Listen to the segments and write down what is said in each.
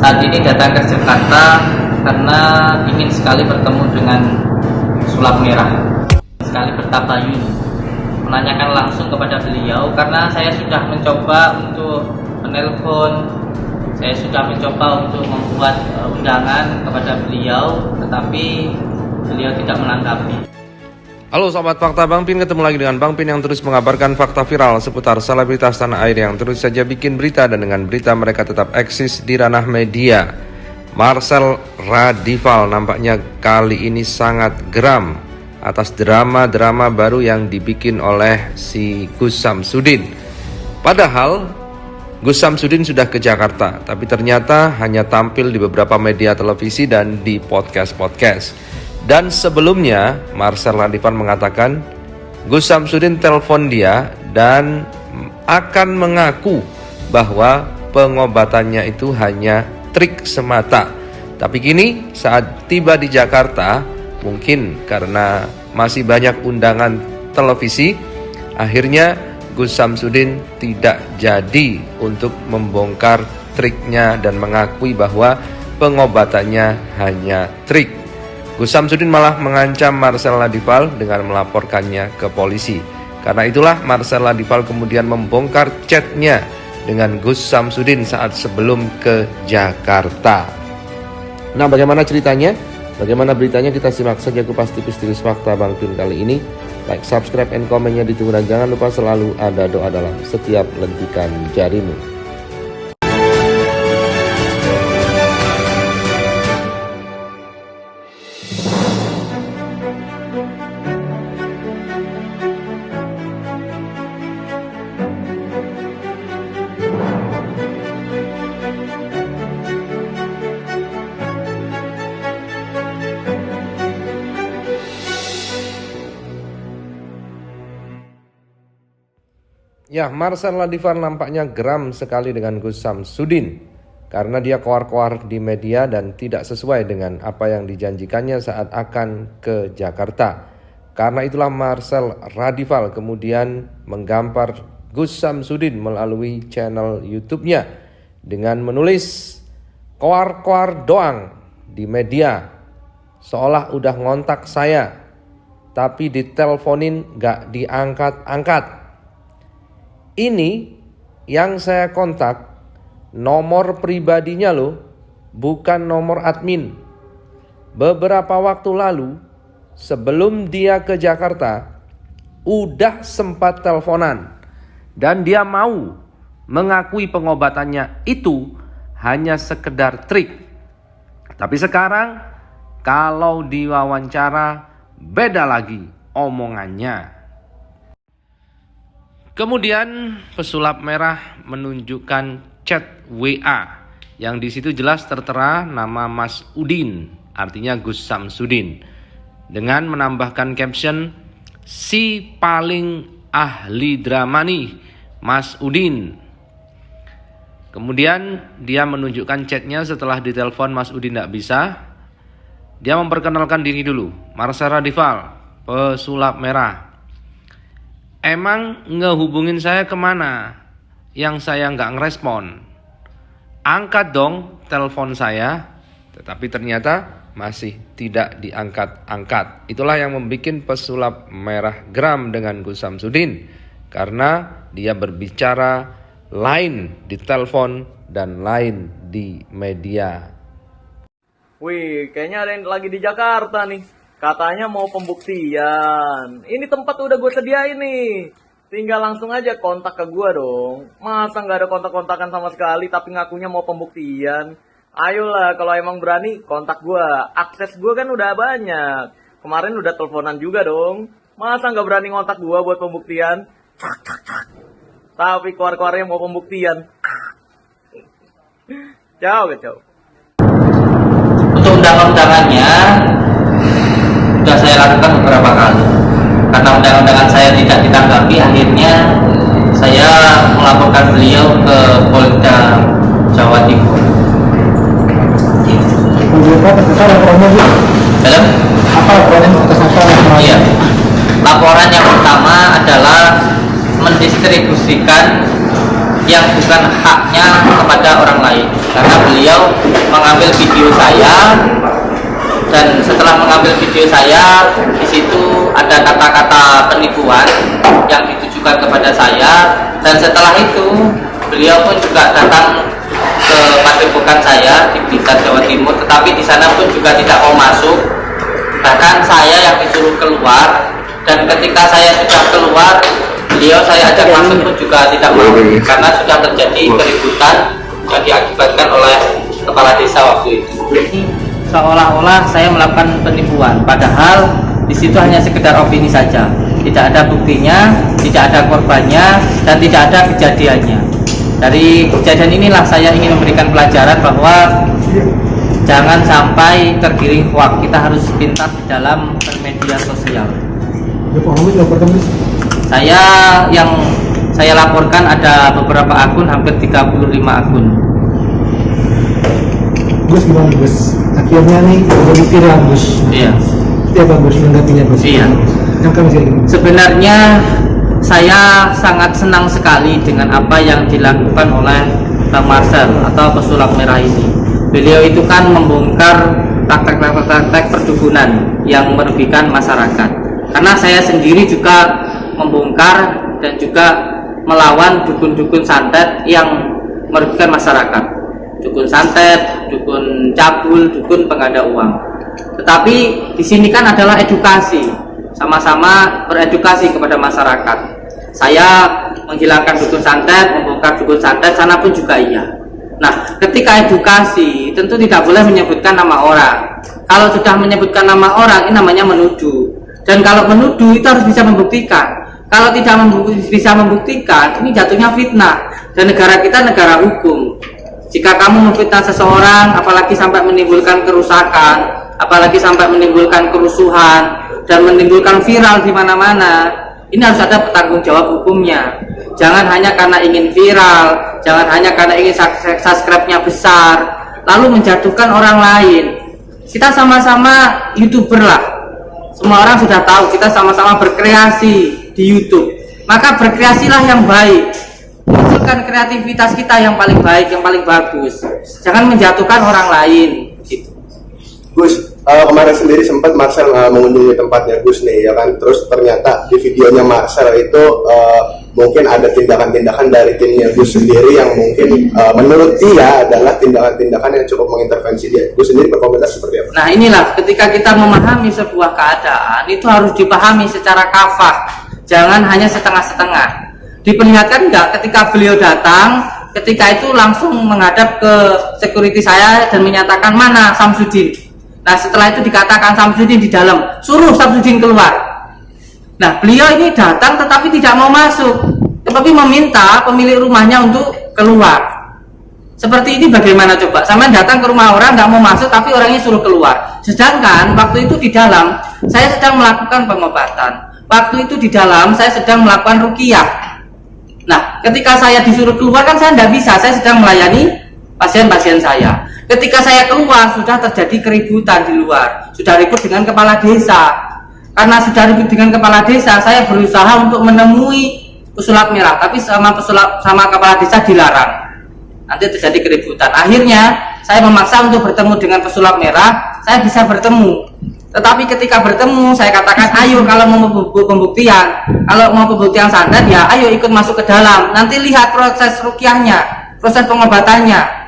Saat ini datang ke Jakarta karena ingin sekali bertemu dengan sulap merah, sekali bertabayun, menanyakan langsung kepada beliau karena saya sudah mencoba untuk menelpon, saya sudah mencoba untuk membuat undangan kepada beliau, tetapi beliau tidak menanggapi. Halo Sobat Fakta, Bang Pin ketemu lagi dengan Bang Pin yang terus mengabarkan fakta viral seputar selebritas tanah air yang terus saja bikin berita, dan dengan berita mereka tetap eksis di ranah media. Marcel Radival nampaknya kali ini sangat geram atas drama-drama baru yang dibikin oleh si Gus Samsudin. Padahal Gus Samsudin sudah ke Jakarta, tapi ternyata hanya tampil di beberapa media televisi dan di podcast-podcast. Dan sebelumnya Marcel Radival mengatakan Gus Samsudin telepon dia dan akan mengaku bahwa pengobatannya itu hanya trik semata. Tapi kini saat tiba di Jakarta, mungkin karena masih banyak undangan televisi, akhirnya Gus Samsudin tidak jadi untuk membongkar triknya dan mengakui bahwa pengobatannya hanya trik. Gus Samsudin malah mengancam Marcel Radival dengan melaporkannya ke polisi. Karena itulah Marcel Radival kemudian membongkar chatnya dengan Gus Samsudin saat sebelum ke Jakarta. Nah, bagaimana ceritanya? Bagaimana beritanya? Kita simak saja kupas tipis-tipis fakta Bang Pin kali ini. Like, subscribe, and komennya ditunggu, dan jangan lupa selalu ada doa dalam setiap lentikan jarimu. Ya, Marcel Radival nampaknya geram sekali dengan Gus Samsudin karena dia koar-koar di media dan tidak sesuai dengan apa yang dijanjikannya saat akan ke Jakarta. Karena itulah Marcel Radival kemudian menggampar Gus Samsudin melalui channel YouTube-nya dengan menulis koar-koar doang di media, seolah udah ngontak saya tapi diteleponin gak diangkat-angkat. Ini yang saya kontak nomor pribadinya loh, bukan nomor admin. Beberapa waktu lalu sebelum dia ke Jakarta udah sempat teleponan dan dia mau mengakui pengobatannya itu hanya sekedar trik. Tapi sekarang kalau diwawancara beda lagi omongannya. Kemudian pesulap merah menunjukkan chat WA yang di situ jelas tertera nama Mas Udin, artinya Gus Samsudin, dengan menambahkan caption si paling ahli drama nih, Mas Udin. Kemudian dia menunjukkan chatnya setelah ditelepon Mas Udin tidak bisa. Dia memperkenalkan diri dulu, Marcel Radival, pesulap merah. Emang ngehubungin saya kemana? Yang saya nggak ngerespon. Angkat dong telepon saya. Tetapi ternyata masih tidak diangkat-angkat. Itulah yang membuat pesulap merah geram dengan Gus Samsudin. Karena dia berbicara lain di telepon dan lain di media. Wih, kayaknya ada yang lagi di Jakarta nih. Katanya mau pembuktian. Ini tempat udah gue sediain nih. Tinggal langsung aja kontak ke gue dong. Masa nggak ada kontak-kontakan sama sekali tapi ngakunya mau pembuktian? Ayolah, kalau emang berani kontak gue. Akses gue kan udah banyak. Kemarin udah teleponan juga dong. Masa nggak berani kontak gue buat pembuktian? Tapi keluar-keluarnya mau pembuktian. Ciao, ciao. Untuk undang-undangannya sudah saya lakukan beberapa kali. Karena undang-undangan saya tidak ditanggapi, akhirnya saya melaporkan beliau ke Polda Jawa Timur. Dalam Apa laporan atas apa? iya, laporan yang pertama adalah mendistribusikan yang bukan haknya kepada orang lain, karena beliau mengambil video saya, dan setelah mengambil video saya, di situ ada kata-kata penipuan yang ditujukan kepada saya, dan setelah itu beliau pun juga datang ke padepokan saya di Blitar, Jawa Timur, tetapi di sana pun juga tidak mau masuk. Bahkan saya yang disuruh keluar, dan ketika saya sudah keluar, beliau saya ajak masuk pun juga tidak mau, karena sudah terjadi keributan yang diakibatkan oleh kepala desa waktu itu. Seolah-olah saya melakukan penipuan, padahal di situ hanya sekedar opini saja, tidak ada buktinya, tidak ada korbannya, dan tidak ada kejadiannya. Dari kejadian inilah saya ingin memberikan pelajaran bahwa jangan sampai tergiring hoax. Kita harus pintar di dalam bermedia sosial. Yang saya laporkan ada beberapa akun, hampir 35 akun. Gus gimana Gus? Akhirnya nih jadi viral Gus. Iya. Ya bagus menanggapinya Gus. Iya. Yang kami jadi. Sebenarnya saya sangat senang sekali dengan apa yang dilakukan oleh Bang Marcel atau pesulap merah ini. Beliau itu kan membongkar praktek-praktek perdukunan yang merugikan masyarakat. Karena saya sendiri juga membongkar dan juga melawan dukun-dukun santet yang merugikan masyarakat. Dukun santet, dukun cabul, dukun pengganda uang. Tetapi di sini kan adalah edukasi, sama-sama beredukasi kepada masyarakat. Saya menghilangkan dukun santet, membongkar dukun santet, sana pun juga iya. Nah, ketika edukasi tentu tidak boleh menyebutkan nama orang. Kalau sudah menyebutkan nama orang, ini namanya menuduh. Dan kalau menuduh itu harus bisa membuktikan. Kalau tidak bisa membuktikan, ini jatuhnya fitnah. Dan negara kita negara hukum. Jika kamu memfitnah seseorang, apalagi sampai menimbulkan kerusakan, apalagi sampai menimbulkan kerusuhan dan menimbulkan viral di mana-mana, ini harus ada bertanggung jawab hukumnya. Jangan hanya karena ingin viral, jangan hanya karena ingin subscribe-nya besar, lalu menjatuhkan orang lain. Kita sama-sama YouTuber lah. Semua orang sudah tahu kita sama-sama berkreasi di YouTube. Maka berkreasilah yang baik. Munculkan kreativitas kita yang paling baik, yang paling bagus. Jangan menjatuhkan orang lain. Gitu. Gus, kemarin sendiri sempat Marcel mengunjungi tempatnya Gus nih, ya kan? Terus ternyata di videonya Marcel itu mungkin ada tindakan-tindakan dari timnya Gus sendiri yang mungkin menurut dia adalah tindakan-tindakan yang cukup mengintervensi dia. Gus sendiri berkomentar seperti apa? Nah inilah ketika kita memahami sebuah keadaan itu harus dipahami secara kafah, jangan hanya setengah-setengah. Diperlihatkan enggak ketika beliau datang, ketika itu langsung menghadap ke security saya dan menyatakan mana Samsudin. Nah setelah itu dikatakan Samsudin di dalam, suruh Samsudin keluar. Nah beliau ini datang tetapi tidak mau masuk, tetapi meminta pemilik rumahnya untuk keluar. Seperti ini bagaimana coba? Sama datang ke rumah orang nggak mau masuk tapi orangnya suruh keluar. Sedangkan waktu itu di dalam saya sedang melakukan pengobatan. Waktu itu di dalam saya sedang melakukan ruqyah. Nah ketika saya disuruh keluar kan saya tidak bisa, saya sedang melayani pasien-pasien saya. Ketika saya keluar sudah terjadi keributan di luar, sudah ribut dengan kepala desa. Karena sudah ribut dengan kepala desa, saya berusaha untuk menemui pesulap merah, tapi sama kepala desa dilarang. Nanti terjadi keributan. Akhirnya saya memaksa untuk bertemu dengan pesulap merah, saya bisa bertemu. Tetapi ketika bertemu, saya katakan, ayo kalau mau pembuktian, kalau mau pembuktian santet, ya ayo ikut masuk ke dalam. Nanti lihat proses ruqyahnya, proses pengobatannya.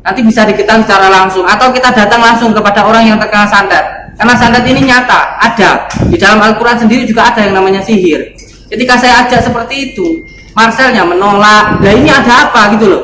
Nanti bisa diketahui secara langsung. Atau kita datang langsung kepada orang yang terkena santet. Karena santet ini nyata, ada. Di dalam Al-Quran sendiri juga ada yang namanya sihir. Ketika saya ajak seperti itu, Marcelnya menolak. Nah ini ada apa gitu loh.